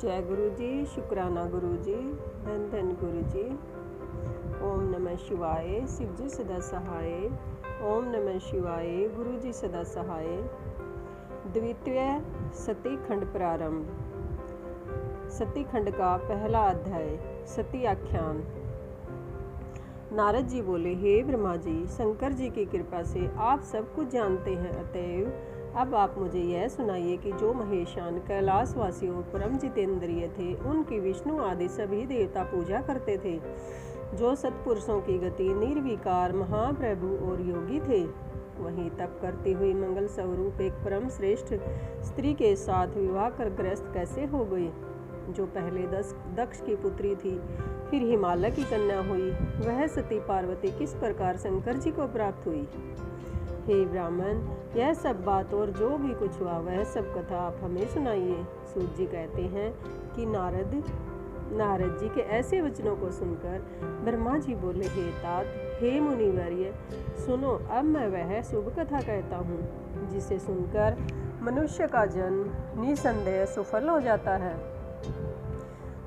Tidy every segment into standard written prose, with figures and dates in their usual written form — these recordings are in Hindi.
जय गुरु जी, शुक्राना गुरु जी, धन धन गुरु जी। ओम नमः शिवाय, शिव जी सदा सहाय। ओम नमः शिवाय, गुरु जी सदा सहाय। द्वितीय सती खंड प्रारंभ। सती खंड का पहला अध्याय, सती आख्यान। नारद जी बोले, हे ब्रह्मा जी, शंकर जी की कृपा से आप सब कुछ जानते हैं, अतएव अब आप मुझे यह सुनाइए कि जो महेशान कैलाशवासियों परम जितेंद्रिय थे, उनकी विष्णु आदि सभी देवता पूजा करते थे, जो सत्पुरुषों की गति निर्विकार महाप्रभु और योगी थे, वहीं तप करती हुई मंगल स्वरूप एक परम श्रेष्ठ स्त्री के साथ विवाह कर ग्रस्त कैसे हो गए, जो पहले दक्ष की पुत्री थी, फिर हिमालय की कन्या हुई, वह सती पार्वती किस प्रकार शंकर जी को प्राप्त हुई। हे ब्राह्मण, यह सब बात और जो भी कुछ हुआ वह सब कथा आप हमें सुनाइए। सूत जी कहते हैं कि नारद जी के ऐसे वचनों को सुनकर ब्रह्मा जी बोले, हे तात, हे मुनिवर्य, सुनो, अब मैं वह शुभ कथा कहता हूँ जिसे सुनकर मनुष्य का जन्म निसंदेह सफल हो जाता है।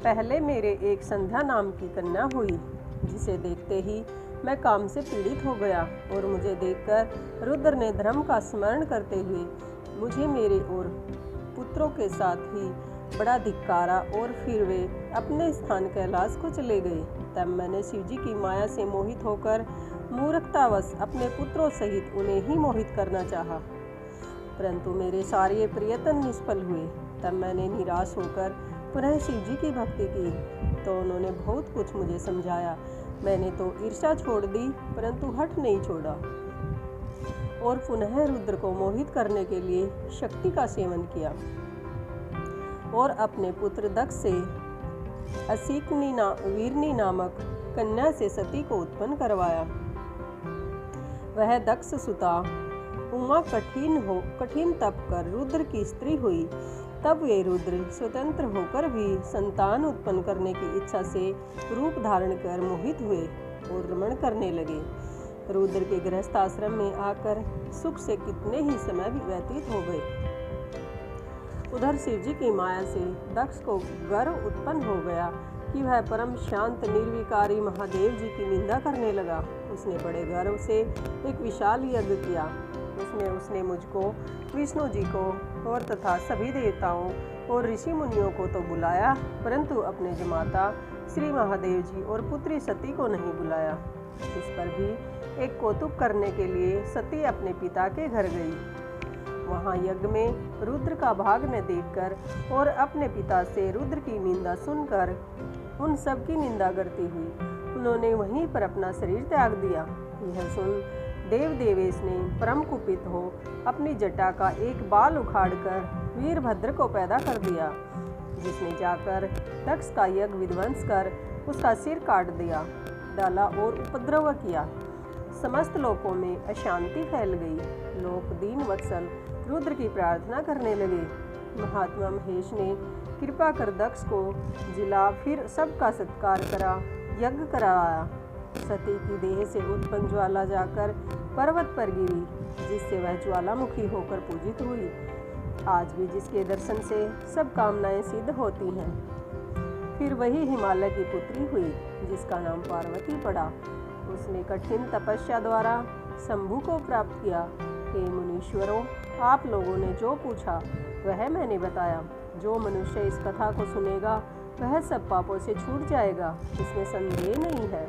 पहले मेरे एक संध्या नाम की कन्या हुई, जिसे देखते ही मैं काम से पीड़ित हो गया और मुझे देखकर रुद्र ने धर्म का स्मरण करते हुए मुझे मेरे और पुत्रों के साथ ही बड़ा धिक्कारा और फिर वे अपने स्थान कैलाश को चले गए। तब मैंने शिव जी की माया से मोहित होकर मूर्खतावश अपने पुत्रों सहित उन्हें ही मोहित करना चाहा, परंतु मेरे सारे प्रयत्न निष्फल हुए। तब मैंने निराश होकर पुनः शिव जी की भक्ति की, तो उन्होंने बहुत कुछ मुझे समझाया। मैंने तो ईर्ष्या छोड़ दी, परंतु हठ नहीं छोड़ा और पुनः रुद्र को मोहित करने के लिए शक्ति का सेवन किया और अपने पुत्र दक्ष से वीरनी नामक कन्या से सती को उत्पन्न करवाया। वह दक्ष सुता उमा कठिन तप कर रुद्र की स्त्री हुई। तब वे रुद्र स्वतंत्र होकर भी संतान उत्पन्न करने की इच्छा से रूप धारण कर मोहित हुए और रमण करने लगे। रुद्र के गृहस्थ आश्रम में आकर सुख से कितने ही समय व्यतीत हो गए। उधर शिव जी की माया से दक्ष को गर्व उत्पन्न हो गया कि वह परम शांत निर्विकारी महादेव जी की निंदा करने लगा। उसने बड़े गर्व से एक विशाल यज्ञ किया। उसमें उसने मुझको, विष्णु जी को और तथा सभी देवताओं और ऋषि मुनियों को तो बुलाया, परंतु अपने जमाता श्री महादेव जी और पुत्री सती को नहीं बुलाया। इस पर भी एक कौतुक करने के लिए सती अपने पिता के घर गई। वहाँ यज्ञ में रुद्र का भाग्य देखकर और अपने पिता से रुद्र की निंदा सुनकर उन सब की निंदा करती हुई उन्होंने वहीं पर अपना शरीर त्याग दिया। यह सुन देवेश ने परम कुपित हो अपनी जटा का एक बाल उखाड़कर वीरभद्र को पैदा कर दिया, जिसने जाकर दक्ष का यज्ञ विध्वंस कर उसका सिर काट दिया डाला और उपद्रव किया। समस्त लोकों में अशांति फैल गई। लोक दीन वत्सल रुद्र की प्रार्थना करने लगे। महात्मा महेश ने कृपा कर दक्ष को जिला, फिर सबका सत्कार करा, यज्ञ कराया। सती की देह से उत्पन्न ज्वाला जाकर पर्वत पर गिरी, जिससे वह ज्वालामुखी होकर पूजित हुई। आज भी जिसके दर्शन से सब कामनाएं सिद्ध होती हैं। फिर वही हिमालय की पुत्री हुई, जिसका नाम पार्वती पड़ा। उसने कठिन तपस्या द्वारा शंभु को प्राप्त किया। हे मुनीश्वरों, आप लोगों ने जो पूछा वह मैंने बताया। जो मनुष्य इस कथा को सुनेगा वह सब पापों से छूट जाएगा, इसमें संदेह नहीं है।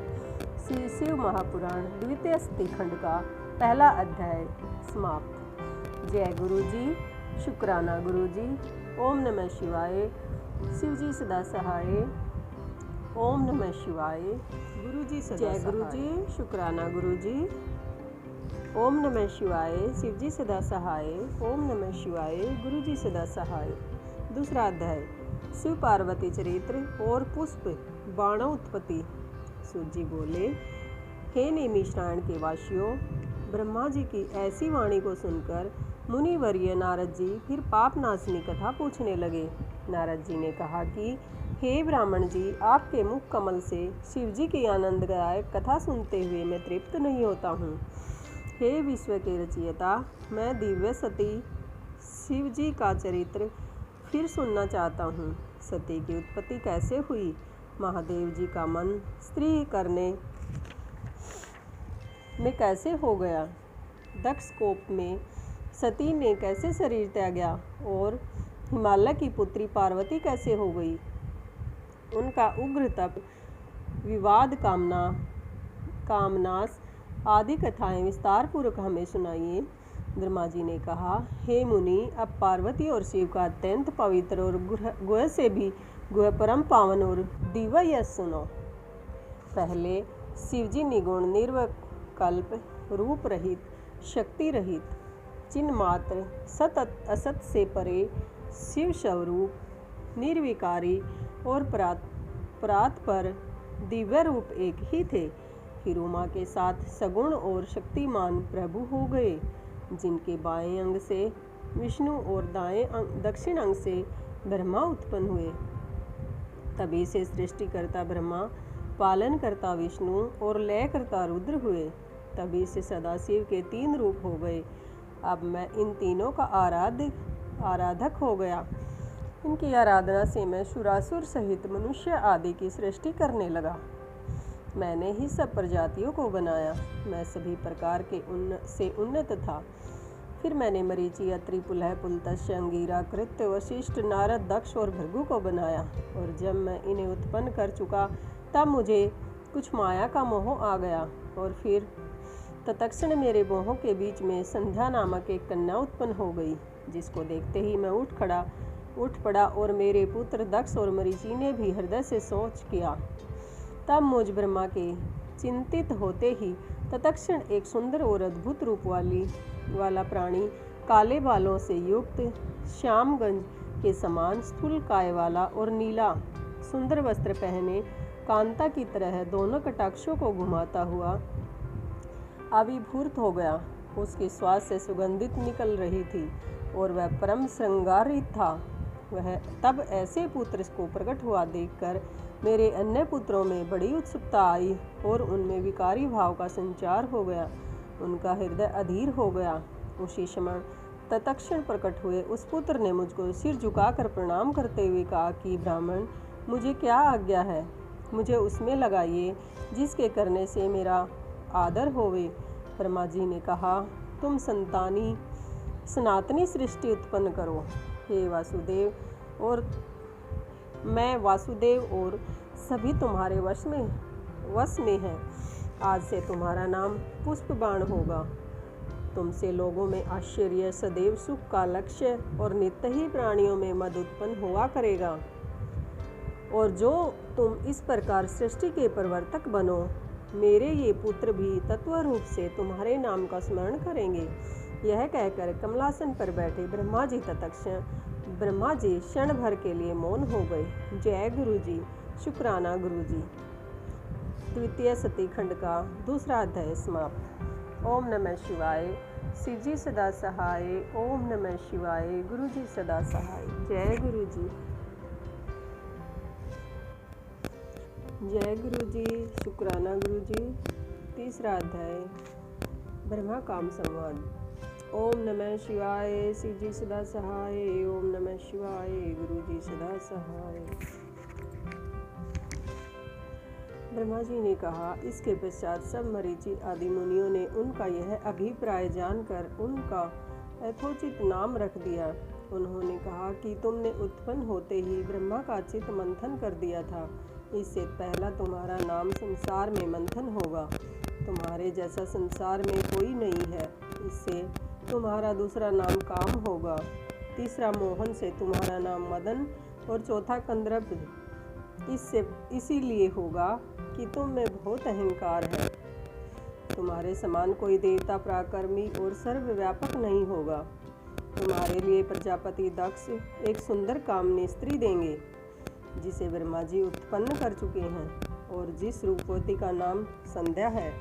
शिव महापुराण द्वितीय सती खंड का पहला अध्याय समाप्त। जय गुरु जी, शुक्राना गुरु जी। ओम नमः शिवाय, शिव जी सदा सहाय। ओम नमः शिवाय, गुरु जी सदा सहाय। जय गुरु जी, शुक्राना गुरु जी। ओम नमः शिवाय, शिव जी सदा सहाय। ओम नमः शिवाय, गुरु जी सदा सहाय। दूसरा अध्याय, शिव पार्वती चरित्र और पुष्प बाणोत्पत्ति। सूत जी बोले, हे नेमिषारण्य के वासियों, ब्रह्मा जी की ऐसी वाणी को सुनकर मुनिवर्य नारद जी फिर पाप नाशनी कथा पूछने लगे। नारद जी ने कहा कि हे ब्राह्मण जी, आपके मुख कमल से शिव जी की आनंददायक कथा सुनते हुए मैं तृप्त नहीं होता हूँ। हे विश्व के रचयिता, मैं दिव्य सती शिव जी का चरित्र फिर सुनना चाहता हूँ। सती की उत्पत्ति कैसे हुई? महादेव जी का मन स्त्री करने में कैसे हो गया? दक्ष कोप में सती ने कैसे शरीर त्यागा और हिमालय की पुत्री पार्वती कैसे हो गई? उनका उग्र तप, विवाद, कामनास आदि कथाएं विस्तार पूर्वक हमें सुनाइए। ब्रह्मा जी ने कहा, हे मुनि, अब पार्वती और शिव का अत्यंत पवित्र और गुह से भी गुह परम पावन और दिव्य यश सुनो। पहले शिव जी निगुण, निर्विकल्प, रूप रहित, शक्ति रहित, चिन्ह मात्र, सत असत से परे, शिव स्वरूप, निर्विकारी और परात पर दिव्य रूप एक ही थे। फिर उमा के साथ सगुण और शक्तिमान प्रभु हो गए, जिनके बाएं अंग से विष्णु और दक्षिण अंग से ब्रह्मा उत्पन्न हुए। तभी से सृष्टिकर्ता ब्रह्मा, पालन करता विष्णु और लय करता रुद्र हुए। तभी से सदाशिव के 3 रूप हो गए। अब मैं इन तीनों का आराधक हो गया। इनकी आराधना से मैं सुरासुर सहित मनुष्य आदि की सृष्टि करने लगा। मैंने ही सब प्रजातियों को बनाया। मैं सभी प्रकार के से उन्नत था। फिर मैंने मरीचि, अत्रि, पुलह, पुलत्स्य, अंगिरा, कृत्य, वशिष्ठ, नारद, दक्ष और भृगु को बनाया। और जब मैं इन्हें उत्पन्न कर चुका तब मुझे कुछ माया का मोह आ गया। और फिर तत्क्षण मेरे मोहों के बीच में संध्या नामक एक कन्या उत्पन्न हो गई, जिसको देखते ही मैं उठ पड़ा और मेरे पुत्र दक्ष और मरीचि ने भी हृदय से सोच किया। तब मुझ ब्रह्मा के चिंतित होते ही तत्क्षण एक सुंदर और अद्भुत रूप वाला प्राणी, काले बालों से युक्त, श्यामगंज के समान स्थूल काय वाला और नीला सुंदर वस्त्र पहने, कांता की तरह दोनों कटाक्षों को घुमाता हुआ आविर्भूत हो गया। उसके श्वास से सुगंधित निकल रही थी और वह परम श्रृंगारित था। वह तब ऐसे पुत्र को प्रकट हुआ देखकर मेरे अन्य पुत्रों में बड़ी उत्सुकता आई और उनमें विकारी भाव का संचार हो गया। उनका हृदय अधीर हो गया। उसी समय तत्क्षण प्रकट हुए उस पुत्र ने मुझको सिर झुकाकर प्रणाम करते हुए कहा कि ब्राह्मण, मुझे क्या आज्ञा है? मुझे उसमें लगाइए जिसके करने से मेरा आदर होवे। ब्रह्मा जी ने कहा, तुम सनातनी सृष्टि उत्पन्न करो। हे वासुदेव, और मैं वासुदेव और सभी तुम्हारे वश में हैं। आज से तुम्हारा नाम पुष्पबाण होगा। तुमसे लोगों में आश्चर्य, सदैव सुख का लक्ष्य और नित्य ही प्राणियों में मद उत्पन्न हुआ करेगा। और जो तुम इस प्रकार सृष्टि के प्रवर्तक बनो, मेरे ये पुत्र भी तत्व रूप से तुम्हारे नाम का स्मरण करेंगे। यह कहकर कमलासन पर बैठे ब्रह्मा जी क्षण भर के लिए मौन हो गए। जय गुरु जी। शुक्राना गुरु जी। द्वितीय सती खंड का दूसरा अध्याय समाप्त। ओम नमः शिवाय। शिव जी सदा सहाय। ओम नमः शिवाय। गुरु जी सदा सहाय। जय गुरु जी। जय गुरु जी। शुक्राना गुरु जी। तीसरा अध्याय, ब्रह्मा काम संवाद। ओम नमः शिवाय। शिव जी सदा सहाय। ओम नमः शिवाय। गुरु जी सदा सहाय। ब्रह्मा जी ने कहा। इसके पश्चात सब मरीचि आदि मुनियों ने उनका यह अभिप्राय जानकर उनका यथोचित नाम रख दिया। उन्होंने कहा कि तुमने उत्पन्न होते ही ब्रह्मा का चित्त मंथन कर दिया था। इससे पहला तुम्हारा नाम संसार में मंथन होगा। तुम्हारे जैसा संसार में कोई नहीं है। इससे तुम्हारा दूसरा नाम काम होगा। तीसरा मोहन से तुम्हारा नाम मदन और चौथा कंदर्प इसीलिए होगा कि तुम में बहुत अहंकार है। तुम्हारे समान कोई देवता, पराक्रमी और सर्वव्यापक नहीं होगा। तुम्हारे लिए प्रजापति दक्ष एक सुंदर कामनी स्त्री देंगे, जिसे ब्रह्मा जी उत्पन्न कर चुके हैं और जिस रूपवती का नाम संध्या है।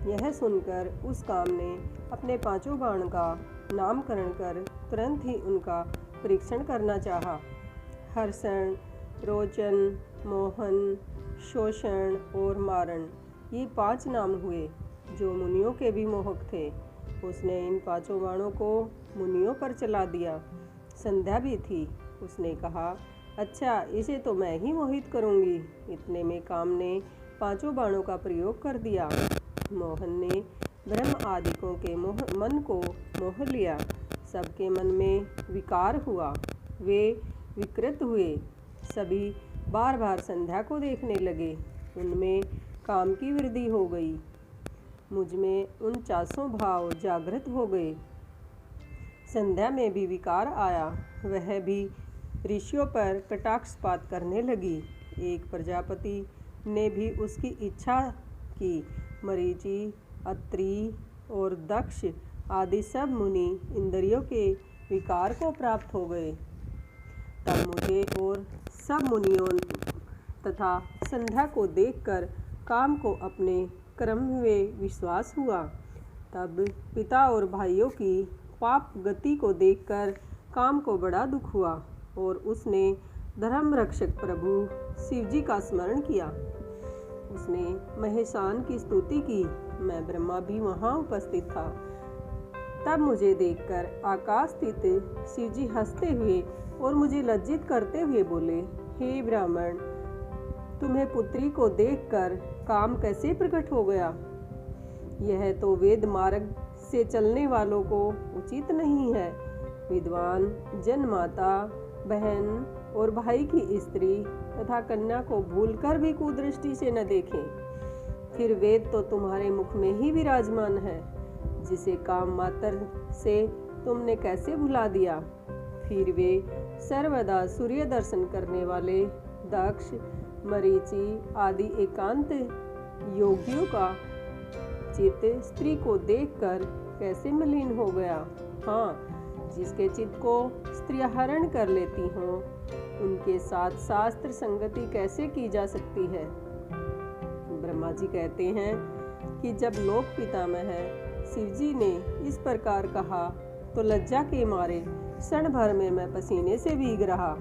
यह सुनकर उस काम ने अपने 5 बाण का नामकरण कर तुरंत ही उनका परीक्षण करना चाहा। हर्षण, रोचन, मोहन, शोषण और मारण, ये 5 नाम हुए जो मुनियों के भी मोहक थे। उसने इन 5 बाणों को मुनियों पर चला दिया। संध्या भी थी। उसने कहा, अच्छा, इसे तो मैं ही मोहित करूँगी। इतने में काम ने 5 बाणों का प्रयोग कर दिया। मोहन ने ब्रह्म आदिकों के मन को मोह लिया। सबके मन में विकार हुआ, वे विकृत हुए। सभी बार बार संध्या को देखने लगे। उनमें काम की वृद्धि हो गई। मुझ में 49 भाव जागृत हो गए। संध्या में भी विकार आया। वह भी ऋषियों पर कटाक्षपात करने लगी। एक प्रजापति ने भी उसकी इच्छा की। मरीचि, अत्रि और दक्ष आदि सब मुनि इंद्रियों के विकार को प्राप्त हो गए। तब मुझे और सब मुनियों तथा संध्या को देखकर काम को अपने क्रम में विश्वास हुआ। तब पिता और भाइयों की पाप गति को देखकर काम को बड़ा दुख हुआ और उसने धर्म रक्षक प्रभु शिवजी का स्मरण किया। उसने महेशान की स्तुति की। मैं ब्रह्मा भी वहाँ उपस्थित था। तब मुझे देखकर आकाश स्थित शिवजी हंसते हुए और मुझे लज्जित करते हुए बोले, हे ब्राह्मण, तुम्हें पुत्री को देखकर काम कैसे प्रकट हो गया? यह तो वेद मार्ग से चलने वालों को उचित नहीं है। विद्वान जन्माता, बहन और भाई की स्त्री तथा कन्या को भूलकर भी कुदृष्टि से न देखें। फिर वेद तो तुम्हारे मुख में ही विराजमान है, जिसे काम मात्र से तुमने कैसे भुला दिया? फिर वे सर्वदा सूर्य दर्शन करने वाले दक्ष, मरीचि आदि एकांत योगियों का चित्त स्त्री को देखकर कैसे मलिन हो गया? हाँ, जिसके चित्त को स्त्रियां हरण कर लेती हों, उनके साथ शास्त्र संगति कैसे की जा सकती है? ब्रह्मा जी कहते हैं कि जब लोक पितामह शिवजी ने इस प्रकार कहा तो लज्जा के मारे क्षण भर में मैं पसीने से भीग रहा।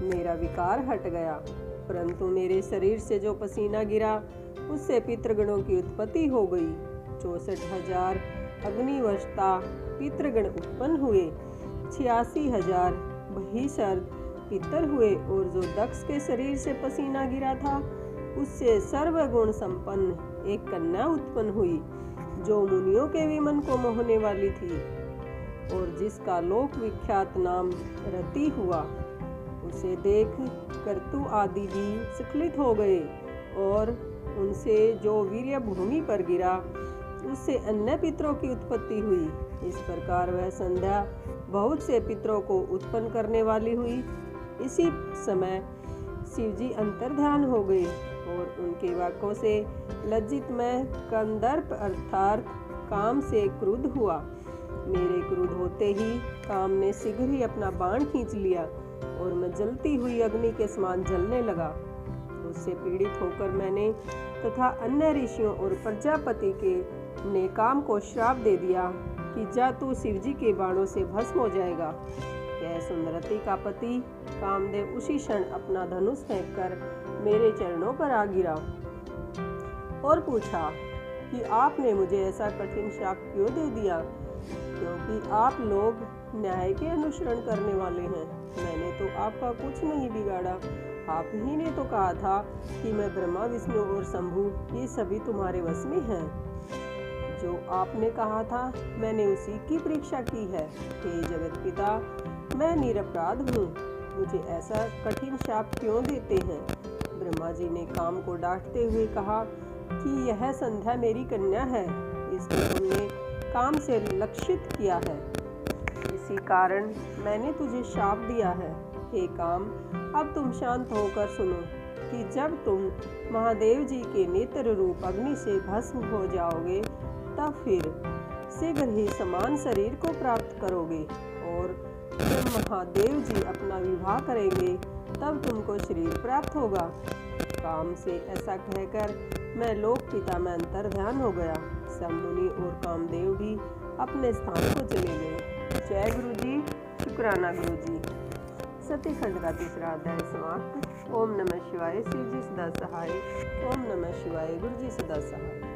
मेरा विकार हट गया, परंतु मेरे शरीर से जो पसीना गिरा उससे पितृगणों की उत्पत्ति हो गई। 64,000 अग्निवर्षता पितृगण उत्पन्न हुए। 86,000 बहिर्सर्ग पितर हुए और जो दक्ष के शरीर से पसीना गिरा था उससे सर्वगुण संपन्न एक कन्या उत्पन्न हुई, जो मुनियों के भी मन को मोहने वाली थी और जिसका लोक विख्यात नाम रति हुआ। उसे देख कर्तु आदि भी स्खलित हो गए और उनसे जो वीर्य भूमि पर गिरा उससे अन्य पितरों की उत्पत्ति हुई। इस प्रकार वह संध्या बहुत से पितरों को उत्पन्न करने वाली हुई। इसी समय शिवजी अंतर्ध्यान हो गए और उनके वाक्यों से लज्जित मैं कंदर्प अर्थात काम से क्रुद्ध हुआ। मेरे क्रुद्ध होते ही काम ने शीघ्र ही अपना बाण खींच लिया और मैं जलती हुई अग्नि के समान जलने लगा। उससे पीड़ित होकर मैंने तथा अन्य ऋषियों और प्रजापति के ने काम को श्राप दे दिया कि जा तू शिवजी के बाणों से भस्म हो जाएगा। यह सुंदरती का पति कामदेव उसी क्षण अपना धनुष फेंककर मेरे चरणों पर आ गिरा और पूछा कि आपने मुझे ऐसा कठिन श्राप क्यों दे दिया? क्योंकि आप लोग न्याय के अनुसरण करने वाले हैं। मैंने तो आपका कुछ नहीं बिगाड़ा। आप ही ने तो कहा था कि मैं ब्रह्मा, विष्णु और शंभु ये सभी तुम्हारे वश में हैं। जो आपने कहा था मैंने उसी की परीक्षा की है। हे जगत पिता, मैं निरपराध हूँ। मुझे ऐसा कठिन शाप क्यों देते हैं? ब्रह्मा जी ने काम को डांटते हुए कहा कि यह संध्या मेरी कन्या है, इसको तुमने काम से लक्षित किया है, इसी कारण मैंने तुझे शाप दिया है। हे काम, अब तुम शांत होकर सुनो कि जब तुम महादेव जी के नेत्र रूप अग्नि से भस्म हो जाओगे तब फिर शीघ्र ही समान शरीर को प्राप्त करोगे और जब महादेव जी अपना विवाह करेंगे तब तुमको शरीर प्राप्त होगा। काम से ऐसा कहकर मैं लोक पिता में अंतर्ध्यान हो गया। सब मुनि और कामदेव भी अपने स्थान को चले गए। जय गुरु जी, शुक्राना गुरु जी। सत्यखंड का तीसरा अध्याय समाप्त। ओम नमः शिवाय। शिव जी सदा सहाय। ओम नमः शिवाय। गुरु जी सदा सहाय।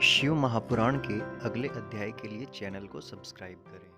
शिव महापुराण के अगले अध्याय के लिए चैनल को सब्सक्राइब करें।